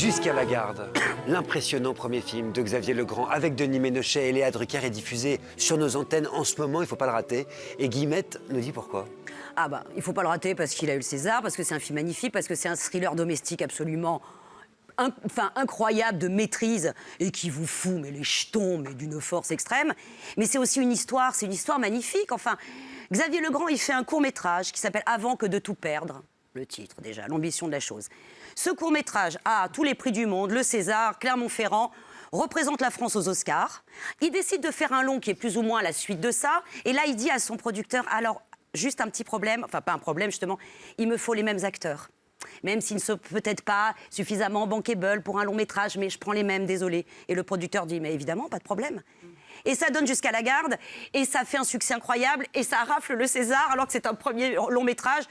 Jusqu'à la garde, l'impressionnant premier film de Xavier Legrand avec Denis Ménochet et Léa Drucker est diffusé sur nos antennes en ce moment, il ne faut pas le rater. Et Guillemette nous dit pourquoi. Ah bah, il faut pas le rater parce qu'il a eu le César, parce que c'est un film magnifique, parce que c'est un thriller domestique absolument incroyable de maîtrise et qui vous fout mais les jetons, mais d'une force extrême. Mais c'est aussi une histoire, c'est une histoire magnifique. Enfin, Xavier Legrand, il fait un court-métrage qui s'appelle Avant que de tout perdre. Le titre déjà, l'ambition de la chose. Ce court-métrage a tous les prix du monde, le César, Clermont-Ferrand, représente la France aux Oscars. Il décide de faire un long qui est plus ou moins la suite de ça. Et là, il dit à son producteur, alors, juste un petit problème, enfin pas un problème justement, il me faut les mêmes acteurs. Même s'ils ne sont peut-être pas suffisamment bankable pour un long métrage, mais je prends les mêmes, désolé. Et le producteur dit, mais évidemment, pas de problème. Et ça donne Jusqu'à la garde, et ça fait un succès incroyable, et ça rafle le César, alors que c'est un premier long métrage.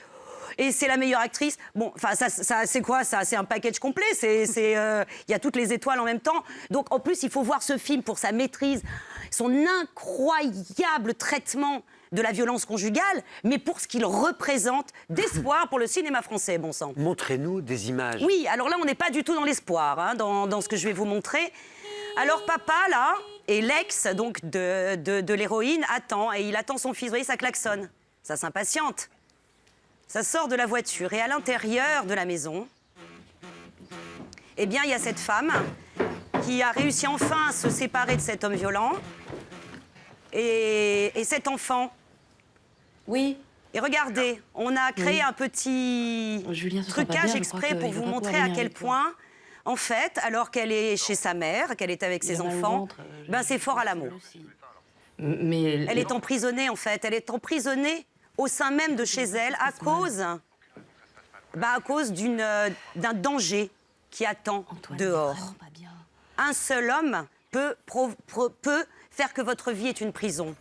Et c'est la meilleure actrice. Bon, enfin, ça c'est quoi ça? C'est un package complet. Y a toutes les étoiles en même temps. Donc, en plus, il faut voir ce film pour sa maîtrise, son incroyable traitement de la violence conjugale, mais pour ce qu'il représente d'espoir pour le cinéma français, bon sang. Montrez-nous des images. Oui, alors là, on n'est pas du tout dans l'espoir, hein, dans ce que je vais vous montrer. Alors, papa, là, et l'ex donc de l'héroïne, attend, et il attend son fils. Vous voyez, ça klaxonne. Ça s'impatiente. Ça sort de la voiture et à l'intérieur de la maison, eh bien, il y a cette femme qui a réussi enfin à se séparer de cet homme violent et cet enfant. Oui. Et regardez, on a créé un petit trucage exprès pour vous montrer à quel point, en fait, alors qu'elle est chez sa mère, qu'elle est avec ses enfants, ben c'est fort à l'amour. Mais elle est emprisonnée, en fait. Elle est emprisonnée au sein même de chez elle, à cause d'un danger qui attend dehors. Un seul homme peut faire que votre vie est une prison.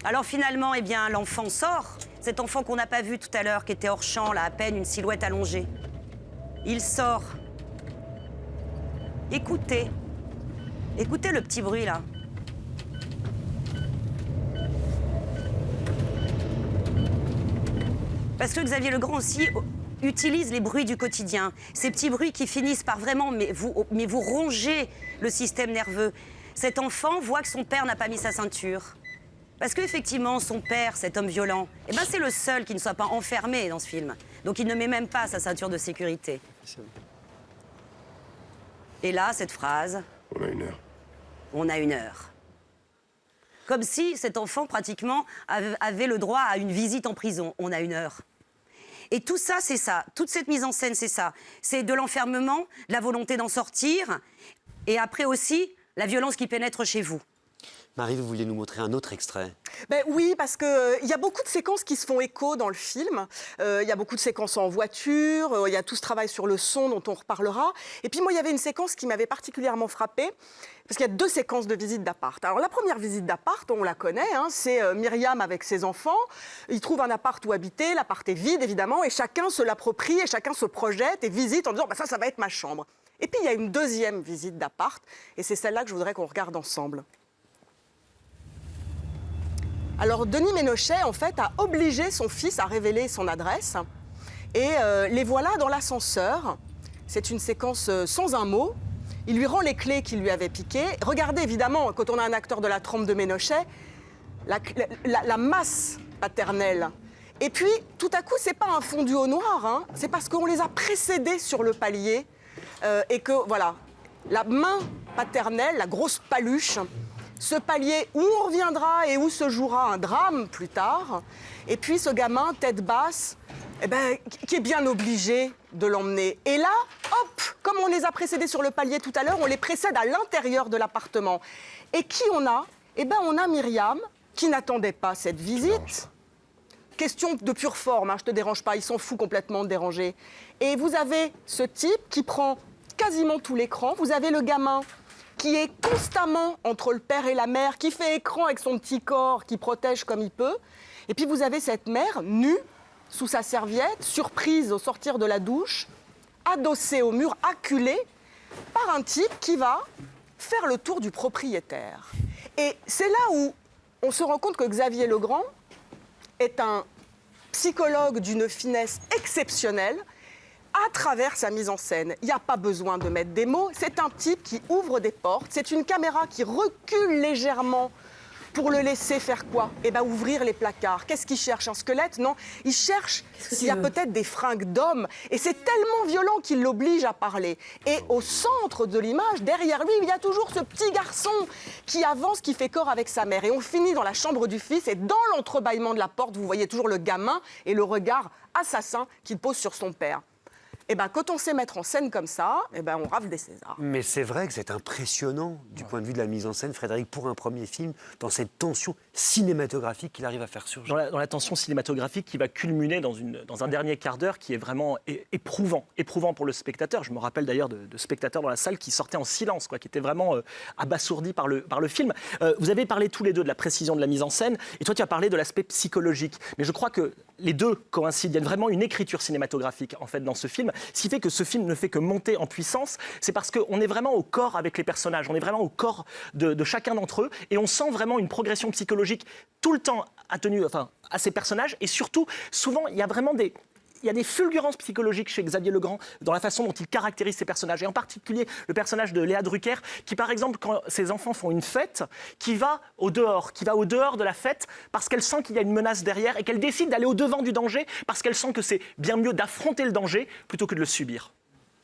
Alors finalement, eh bien, l'enfant sort. Cet enfant qu'on n'a pas vu tout à l'heure, qui était hors champ, là, à peine une silhouette allongée. Il sort. Écoutez. Écoutez le petit bruit, là. Parce que Xavier Legrand aussi utilise les bruits du quotidien. Ces petits bruits qui finissent par vraiment vous ronger le système nerveux. Cet enfant voit que son père n'a pas mis sa ceinture. Parce qu'effectivement, son père, cet homme violent, eh ben c'est le seul qui ne soit pas enfermé dans ce film. Donc il ne met même pas sa ceinture de sécurité. Et là, cette phrase... On a une heure. On a une heure. Comme si cet enfant, pratiquement, avait le droit à une visite en prison. On a une heure. Et tout ça, c'est ça. Toute cette mise en scène, c'est ça. C'est de l'enfermement, de la volonté d'en sortir, et après aussi, la violence qui pénètre chez vous. Marie, vous vouliez nous montrer un autre extrait. Oui, parce qu'il y a beaucoup de séquences qui se font écho dans le film. Il y a beaucoup de séquences en voiture, il y a tout ce travail sur le son dont on reparlera. Et puis moi, il y avait une séquence qui m'avait particulièrement frappée, parce qu'il y a deux séquences de visite d'appart. Alors la première visite d'appart, on la connaît, hein, c'est Myriam avec ses enfants. Ils trouvent un appart où habiter, l'appart est vide évidemment, et chacun se l'approprie, et chacun se projette et visite en disant « ça va être ma chambre ». Et puis il y a une deuxième visite d'appart, et c'est celle-là que je voudrais qu'on regarde ensemble. Alors, Denis Ménochet, en fait, a obligé son fils à révéler son adresse. Et les voilà dans l'ascenseur. C'est une séquence sans un mot. Il lui rend les clés qu'il lui avait piquées. Regardez, évidemment, quand on a un acteur de la trempe de Ménochet, la masse paternelle. Et puis, tout à coup, c'est pas un fondu au noir, hein. C'est parce qu'on les a précédés sur le palier. Et que, voilà, la main paternelle, la grosse paluche, ce palier où on reviendra et où se jouera un drame plus tard. Et puis ce gamin, tête basse, qui est bien obligé de l'emmener. Et là, hop, comme on les a précédés sur le palier tout à l'heure, on les précède à l'intérieur de l'appartement. Et qui on a? On a Myriam, qui n'attendait pas cette visite. Question de pure forme, hein, je te dérange pas, il s'en fout complètement de déranger. Et vous avez ce type qui prend quasiment tout l'écran. Vous avez le gamin qui est constamment entre le père et la mère, qui fait écran avec son petit corps, qui protège comme il peut. Et puis vous avez cette mère nue, sous sa serviette, surprise au sortir de la douche, adossée au mur, acculée par un type qui va faire le tour du propriétaire. Et c'est là où on se rend compte que Xavier Legrand est un psychologue d'une finesse exceptionnelle, à travers sa mise en scène. Il n'y a pas besoin de mettre des mots. C'est un type qui ouvre des portes. C'est une caméra qui recule légèrement pour le laisser faire quoi? Eh bien, ouvrir les placards. Qu'est-ce qu'il cherche? Un squelette? Non. Il cherche s'il y a peut-être des fringues d'homme. Et c'est tellement violent qu'il l'oblige à parler. Et au centre de l'image, derrière lui, il y a toujours ce petit garçon qui avance, qui fait corps avec sa mère. Et on finit dans la chambre du fils. Et dans l'entrebâillement de la porte, vous voyez toujours le gamin et le regard assassin qu'il pose sur son père. Eh ben, quand on sait mettre en scène comme ça, eh ben, on rafle des Césars. Mais c'est vrai que c'est impressionnant du point de vue de la mise en scène, Frédéric, pour un premier film, dans cette tension cinématographique qu'il arrive à faire surgir. Dans la tension cinématographique qui va culminer dans un dernier quart d'heure qui est vraiment éprouvant pour le spectateur. Je me rappelle d'ailleurs de spectateurs dans la salle qui sortaient en silence, qui étaient vraiment abasourdis par le film. Vous avez parlé tous les deux de la précision de la mise en scène, et toi tu as parlé de l'aspect psychologique. Mais je crois que les deux coïncident. Il y a vraiment une écriture cinématographique en fait dans ce film. Ce qui fait que ce film ne fait que monter en puissance, c'est parce qu'on est vraiment au corps avec les personnages, on est vraiment au corps de chacun d'entre eux, et on sent vraiment une progression psychologique tout le temps à ces personnages, et surtout, souvent, il y a vraiment des fulgurances psychologiques chez Xavier Legrand dans la façon dont il caractérise ses personnages, et en particulier le personnage de Léa Drucker, qui par exemple, quand ses enfants font une fête, qui va au dehors de la fête parce qu'elle sent qu'il y a une menace derrière et qu'elle décide d'aller au devant du danger parce qu'elle sent que c'est bien mieux d'affronter le danger plutôt que de le subir.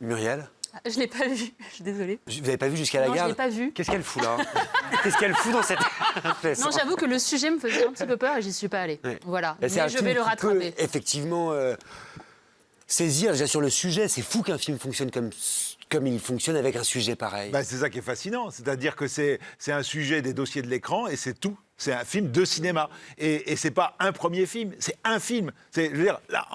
Muriel? Je l'ai pas vu, je suis désolée. Vous n'avez pas vu jusqu'à la Non, garde? je l'ai pas vu. Qu'est-ce qu'elle fout là? Qu'est-ce qu'elle fout dans cette... Non, j'avoue que le sujet me faisait un petit peu peur et j'y suis pas allée. Ouais. Voilà, Mais mais je vais le rattraper. Effectivement, saisir déjà sur le sujet. C'est fou qu'un film fonctionne comme il fonctionne avec un sujet pareil. C'est ça qui est fascinant. C'est-à-dire que c'est un sujet des dossiers de l'écran et c'est tout. C'est un film de cinéma. Et c'est pas un premier film, c'est un film. Je veux dire, là,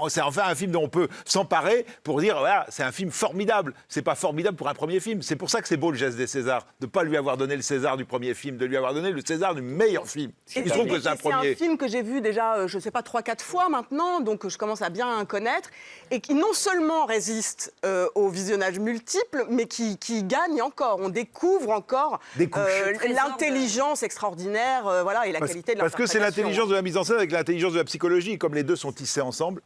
c'est enfin un film dont on peut s'emparer pour dire, voilà, c'est un film formidable. C'est pas formidable pour un premier film. C'est pour ça que c'est beau le geste des Césars, de pas lui avoir donné le César du premier film, de lui avoir donné le César du meilleur film. Il trouve que c'est un premier. C'est un film que j'ai vu déjà, je sais pas, 3-4 fois maintenant, donc je commence à bien connaître, et qui non seulement résiste au visionnage multiple, mais qui gagne encore. On découvre encore l'intelligence extraordinaire. Voilà, et la qualité de Parce que c'est l'interprétation. l'intelligence de la mise en scène avec l'intelligence de la psychologie. Comme les deux sont tissés ensemble,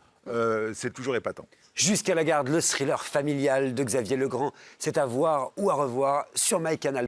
c'est toujours épatant. Jusqu'à la garde, le thriller familial de Xavier Legrand, c'est à voir ou à revoir sur MyCanal+.